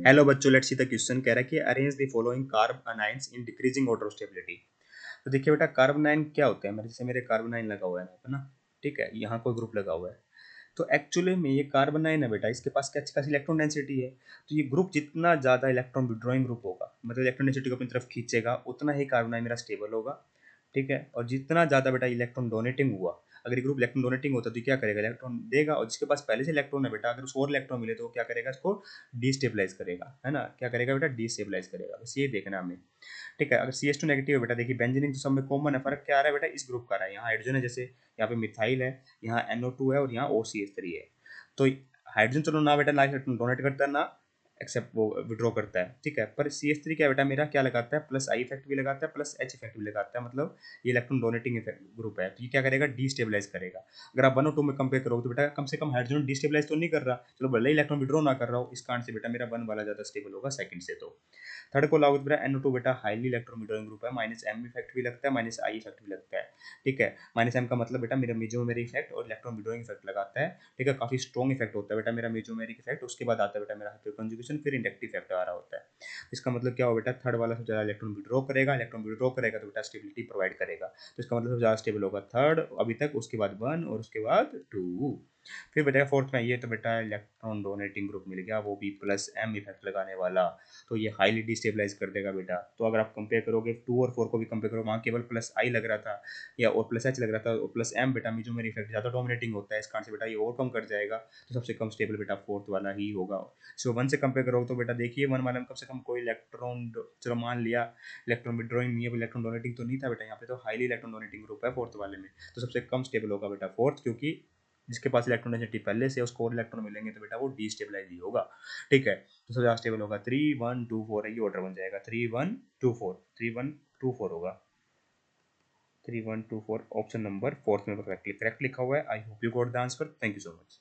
Hello बच्चों, let's see the question. कह रहा है कि arrange the following carbanions in decreasing order of stability. तो देखिए बेटा, कार्बोनाइन क्या होते हैं। मेरे जैसे मेरे कार्बोनाइन लगा हुआ है यहाँ पे ना, ठीक है, यहाँ कोई ग्रुप लगा हुआ है। तो एक्चुअली में ये कार्बोनाइन है बेटा, इसके पास क्या अच्छी खासी इलेक्ट्रॉन डेंसिटी है। तो ये ग्रुप जितना ज़्यादा इलेक्ट्रॉन विड्रॉइंग ग्रुप होगा, मतलब इलेक्ट्रॉन डेंसिटी को अपनी तरफ खींचेगा, उतना ही कार्बोनाइन मेरा स्टेबल होगा। ठीक है, और जितना ज़्यादा बेटा इलेक्ट्रॉन डोनेटिंग हुआ, अगर ये ग्रुप इलेक्ट्रॉन डोनेटिंग होता है तो क्या करेगा, इलेक्ट्रॉन देगा। और जिसके पास पहले से इलेक्ट्रॉन है बेटा, अगर उसको और इलेक्ट्रॉन मिले तो वो क्या करेगा, इसको डिस्टेबलाइज करेगा, है ना। क्या करेगा बेटा, डिस्टेबलाइज करेगा। बस ये देखना है हमें। ठीक है, अगर CH2 नेगेटिव है बेटा, देखिए बेंजीन तो सब में कॉमन है, फर्क क्या आ रहा है बेटा, इस ग्रुप का आ रहा है। यहाँ हाइड्रोजन है, जैसे यहाँ पे मिथाइल है, यहाँ NO2 है और यहाँ OCH3 है। तो हाइड्रोजन चलो ना बेटा, ना इलेक्ट्रॉन डोनेट करता है, ना एक्सेप्ट वो विड्रॉ करता है। ठीक है, पर CH3 क्या बेटा मेरा क्या लगाता है, प्लस आई इफेक्ट भी लगाता है, प्लस H इफेक्ट भी लगाता है, मतलब ये इलेक्ट्रॉन डोनेटिंग इफेक्ट ग्रुप है। तो ये क्या करेगा, डिस्टेबलाइज करेगा। अगर आप 1 और 2 में कंपेयर करोगे तो बेटा कम से कम हाइड्रोजन डिस्टेबलाइज तो नहीं कर रहा, चलो भले ही इलेक्ट्रॉन विड्रॉ ना कर रहा हो, इस कारण से बेटा मेरा 1 वाला ज़्यादा स्टेबल होगा सेकंड से। तो थर्ड को लागू बेटा, NO2 बेटा हाईली इलेक्ट्रॉन विड्रॉइंग ग्रुप है, माइनस M इफेक्ट भी लगता है, माइनस आई इफेक्ट भी लगता है। ठीक है, माइनस M का मतलब बेटा मेरा मेजोमेरी इफेक्ट और इलेक्ट्रॉन विड्रॉइंग इफेक्ट लगाता है। ठीक है, काफी स्ट्रॉन्ग इफेक्ट होता है बेटा मेरा मेजोमेरिक इफेक्ट, उसके बाद आता है बेटा मेरा हाइपर कंजुगेशन, फिर इंडक्टिव इफेक्ट आ रहा होता है। इसका मतलब क्या हो बेटा, थर्ड वाला सबसे ज्यादा इलेक्ट्रॉन विड्रॉ करेगा, इलेक्ट्रॉन विड्रॉ करेगा तो बेटा स्टेबिलिटी प्रोवाइड करेगा। तो इसका मतलब सबसे ज्यादा स्टेबल होगा थर्ड अभी तक, उसके बाद 1 और उसके बाद 2। फिर बेटा फोर्थ में ये तो बेटा इलेक्ट्रॉन डोनेटिंग ग्रुप मिल गया, वो भी प्लस M इफेक्ट लगाने वाला। तो ये हाईली डिस्टेबलाइज कर देगा बेटा। तो अगर आप कंपेयर करोगे 2 और 4 को भी कंपेयर करो, वहाँ केवल प्लस आई लग रहा था या और प्लस H लग रहा था, और प्लस M बेटा मेजोमेरी इफेक्ट ज़्यादा डोमिनेटिंग होता है, इस कारण से बेटा ये ओवरकम कर जाएगा। तो सबसे कम स्टेबल बेटा फोर्थ वाला ही होगा। सो 1 से कंपेयर करोगे तो बेटा देखिए 1 वाले में कम से कम कोई इलेक्ट्रॉन, चलो मान लिया इलेक्ट्रॉन विड्रॉइंग नहीं है, इलेक्ट्रॉन डोनेटिंग तो नहीं था बेटा, यहाँ पे तो हाईली इलेक्ट्रॉन डोनेटिंग ग्रुप है फोर्थ वाले में। तो सबसे कम स्टेबल होगा बेटा फोर्थ, क्योंकि जिसके पास इलेक्ट्रॉन डेंसिटी पहले से उसको और इलेक्ट्रॉन मिलेंगे तो बेटा वो डिस्टेबलाइज ही होगा। ठीक है, तो सबसे ज्यादा स्टेबल होगा 3 1 2 4 है, ये ऑर्डर बन जाएगा 3 1 2 4 होगा। 3 1 2 4 ऑप्शन नंबर फोर्थ में करेक्ट लिखा हुआ है। I hope you got the answer. Thank you so much.